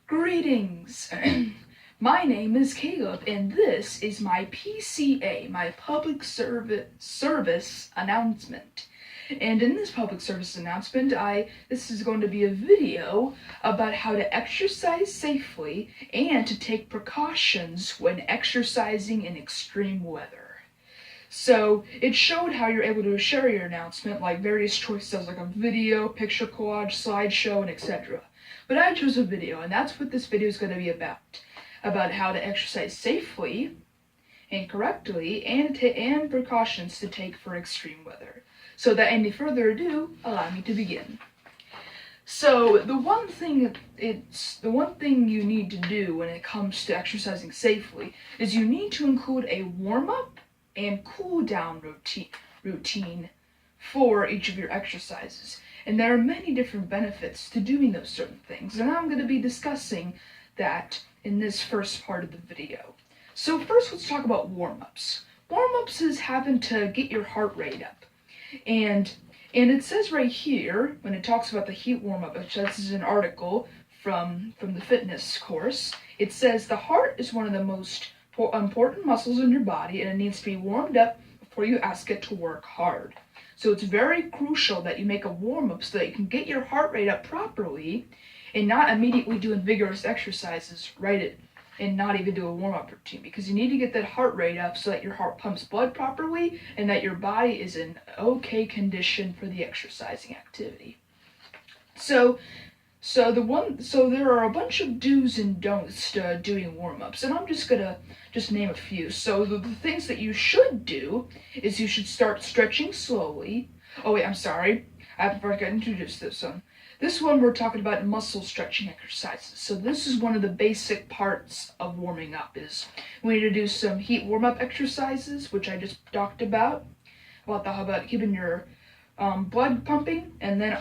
Greetings! My name is Caleb, and this is my PSA, my public service announcement. And in this public service announcement, this is going to be a video about how to exercise safely and to take precautions when exercising in extreme weather. So it showed how you're able to share your announcement, like various choices like a video, picture collage, slideshow, and etc. But I chose a video, and that's what this video is going to be about how to exercise safely and correctly, and precautions to take for extreme weather. So without any further ado, allow me to begin. So the one thing you need to do when it comes to exercising safely is you need to include a warm-up and cool-down routine for each of your exercises. And there are many different benefits to doing those certain things, and I'm going to be discussing that in this first part of the video. So first, let's talk about warm-ups. Warm-ups is having to get your heart rate up. And it says right here, when it talks about the heat warm-up, which this is an article from the fitness course, it says the heart is one of the most important muscles in your body, and it needs to be warmed up before you ask it to work hard. So it's very crucial that you make a warm-up so that you can get your heart rate up properly and not immediately doing vigorous exercises and not even do a warm-up routine, because you need to get that heart rate up so that your heart pumps blood properly and that your body is in okay condition for the exercising activity. So there are a bunch of do's and don'ts to doing warm-ups, and I'm just gonna name a few. So the things that you should do is you should start stretching slowly. Oh wait, I'm sorry, I forgot to introduce this one. This one we're talking about muscle stretching exercises. So this is one of the basic parts of warming up. Is we need to do some heat warm-up exercises, which I just talked about keeping your blood pumping, and then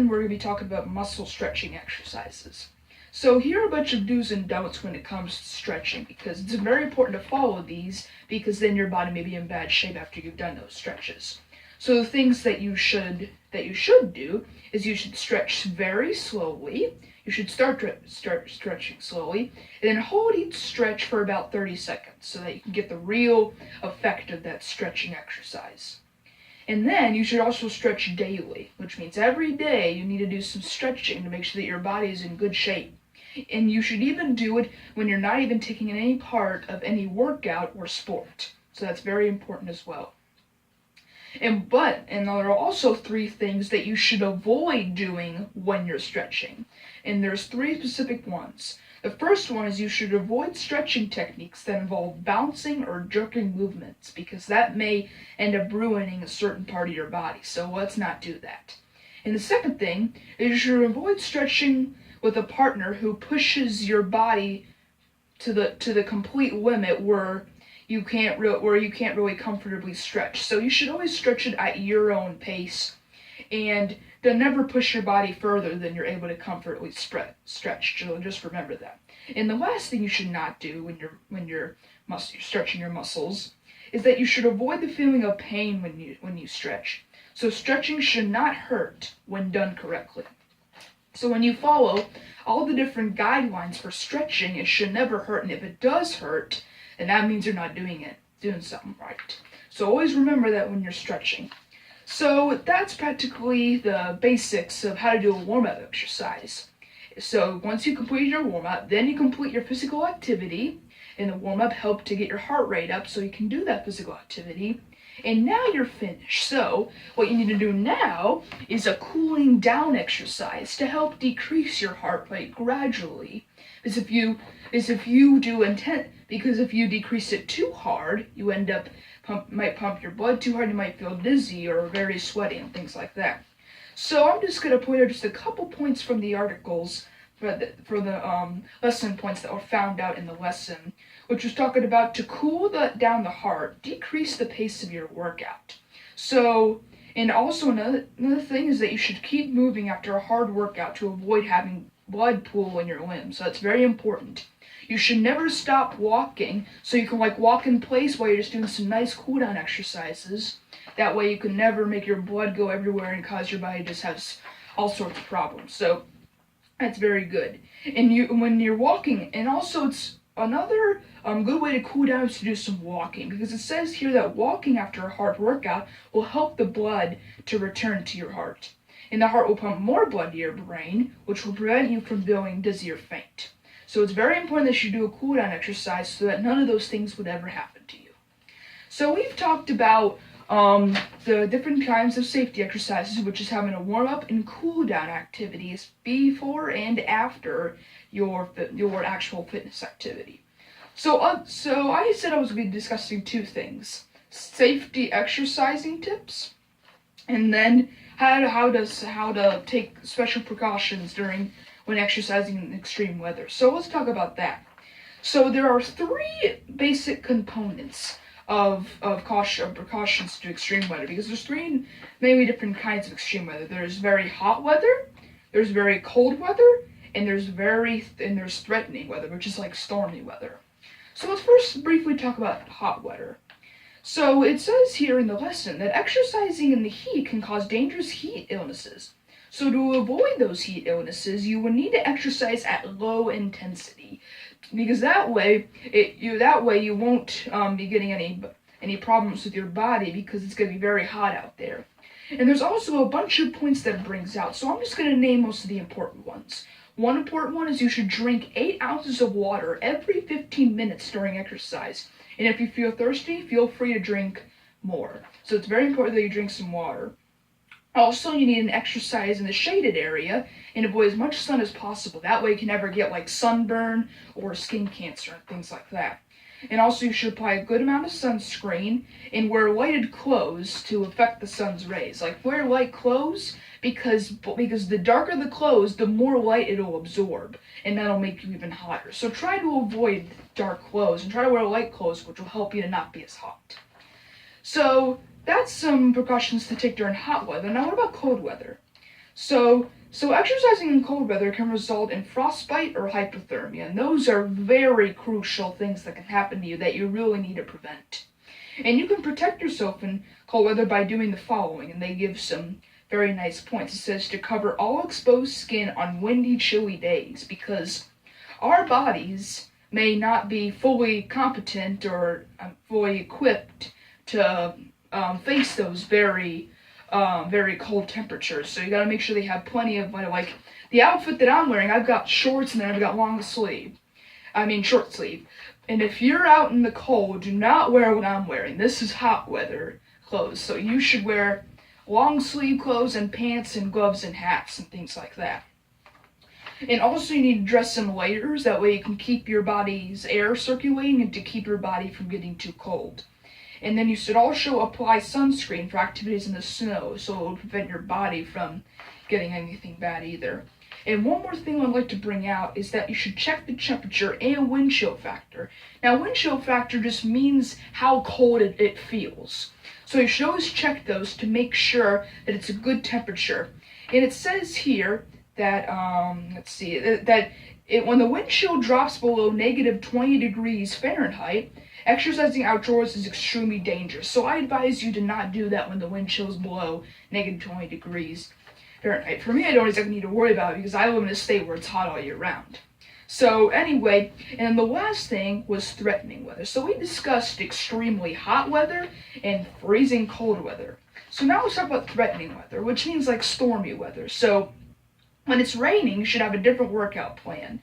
we're going to be talking about muscle stretching exercises. So here are a bunch of do's and don'ts when it comes to stretching, because it's very important to follow these, because then your body may be in bad shape after you've done those stretches. So the things that you should do is you should stretch very slowly. You should start stretching slowly, and then hold each stretch for about 30 seconds so that you can get the real effect of that stretching exercise. And then you should also stretch daily, which means every day you need to do some stretching to make sure that your body is in good shape. And you should even do it when you're not even taking any part of any workout or sport. So that's very important as well. And there are also 3 things that you should avoid doing when you're stretching. And there's 3 specific ones. The first one is you should avoid stretching techniques that involve bouncing or jerking movements, because that may end up ruining a certain part of your body, so let's not do that. And the second thing is you should avoid stretching with a partner who pushes your body to the complete limit where you can't really comfortably stretch. So you should always stretch it at your own pace, and to never push your body further than you're able to comfortably stretch. So just remember that. And the last thing you should not do when you're stretching your muscles is that you should avoid the feeling of pain when you stretch. So stretching should not hurt when done correctly. So when you follow all the different guidelines for stretching, it should never hurt, and if it does hurt, then that means you're not doing something right. So always remember that when you're stretching. So that's practically the basics of how to do a warm-up exercise. So once you complete your warm-up, then you complete your physical activity, and the warm-up helped to get your heart rate up so you can do that physical activity. And now you're finished. So what you need to do now is a cooling down exercise to help decrease your heart rate gradually. Because if you decrease it too hard, you end up might pump your blood too hard, you might feel dizzy or very sweaty and things like that. So I'm just going to point out just a couple points from the articles for the lesson points that were found out in the lesson, which was talking about to cool down the heart, decrease the pace of your workout. So, and also another thing is that you should keep moving after a hard workout to avoid having blood pool in your limbs. So that's very important. You should never stop walking, so you can walk in place while you're just doing some nice cool down exercises. That way you can never make your blood go everywhere and cause your body to just have all sorts of problems. So That's very good. And when you're walking, and also it's another good way to cool down is to do some walking, because it says here that walking after a hard workout will help the blood to return to your heart. And the heart will pump more blood to your brain, which will prevent you from feeling dizzy or faint. So it's very important that you do a cool down exercise so that none of those things would ever happen to you. So we've talked about the different kinds of safety exercises, which is having a warm-up and cool-down activities before and after your actual fitness activity. So I said I was going to be discussing two things: safety exercising tips, and then how to take special precautions when exercising in extreme weather. So let's talk about that. So there are three basic components of precautions to extreme weather, because there's three maybe different kinds of extreme weather. There's very hot weather, there's very cold weather, and there's threatening weather, which is like stormy weather. So let's first briefly talk about hot weather. So it says here in the lesson that exercising in the heat can cause dangerous heat illnesses. So to avoid those heat illnesses, you will need to exercise at low intensity, because that way you won't be getting any problems with your body, because it's going to be very hot out there. And there's also a bunch of points that it brings out, so I'm just going to name most of the important ones. One important one is you should drink 8 ounces of water every 15 minutes during exercise. And if you feel thirsty, feel free to drink more. So it's very important that you drink some water. Also, you need an exercise in the shaded area and avoid as much sun as possible. That way you can never get like sunburn or skin cancer and things like that. And also you should apply a good amount of sunscreen and wear lighted clothes to affect the sun's rays. Like wear light clothes because the darker the clothes, the more light it'll absorb, and that'll make you even hotter. So try to avoid dark clothes and try to wear light clothes, which will help you to not be as hot. So that's some precautions to take during hot weather. Now what about cold weather? So exercising in cold weather can result in frostbite or hypothermia, and those are very crucial things that can happen to you that you really need to prevent. And you can protect yourself in cold weather by doing the following, and they give some very nice points. It says to cover all exposed skin on windy, chilly days, because our bodies may not be fully competent or fully equipped to face those very cold temperatures. So you gotta make sure they have plenty of, like the outfit that I'm wearing, I've got shorts and then I've got short sleeve. And if you're out in the cold, do not wear what I'm wearing. This is hot weather clothes. So you should wear long sleeve clothes and pants and gloves and hats and things like that. And also you need to dress in layers, that way you can keep your body's air circulating and to keep your body from getting too cold. And then you should also apply sunscreen for activities in the snow, so it will prevent your body from getting anything bad either. And one more thing I'd like to bring out is that you should check the temperature and wind chill factor. Now, wind chill factor just means how cold it feels. So you should always check those to make sure that it's a good temperature. And it says here that, when the wind chill drops below negative 20 degrees Fahrenheit, exercising outdoors is extremely dangerous. So I advise you to not do that when the wind chill is below negative 20 degrees Fahrenheit. For me, I don't exactly need to worry about it because I live in a state where it's hot all year round. So anyway, and then the last thing was threatening weather. So we discussed extremely hot weather and freezing cold weather. So now let's talk about threatening weather, which means like stormy weather. So when it's raining, you should have a different workout plan,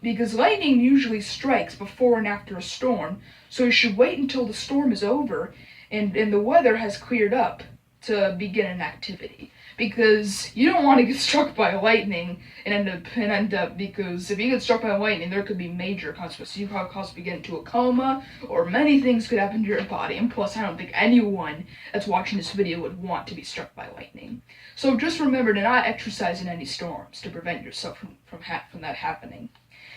because lightning usually strikes before and after a storm. So you should wait until the storm is over and the weather has cleared up to begin an activity, because you don't want to get struck by lightning and end up because if you get struck by lightning, there could be major consequences. You could possibly get into a coma, or many things could happen to your body. And plus, I don't think anyone that's watching this video would want to be struck by lightning. So just remember to not exercise in any storms to prevent yourself from that happening.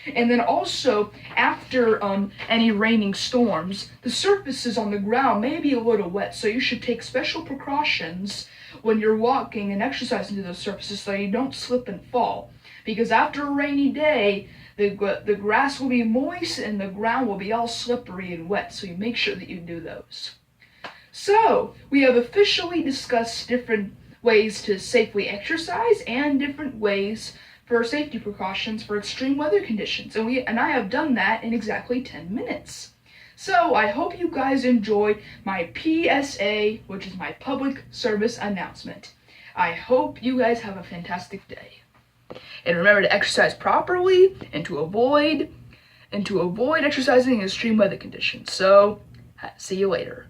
And then also, after any raining storms, the surfaces on the ground may be a little wet, so you should take special precautions when you're walking and exercising to those surfaces so you don't slip and fall. Because after a rainy day, the grass will be moist and the ground will be all slippery and wet, so you make sure that you do those. So, we have officially discussed different ways to safely exercise and different ways for safety precautions for extreme weather conditions, and I have done that in exactly 10 minutes. So I hope you guys enjoyed my PSA, which is my public service announcement. I hope you guys have a fantastic day. And remember to exercise properly and to avoid exercising in extreme weather conditions. So, see you later.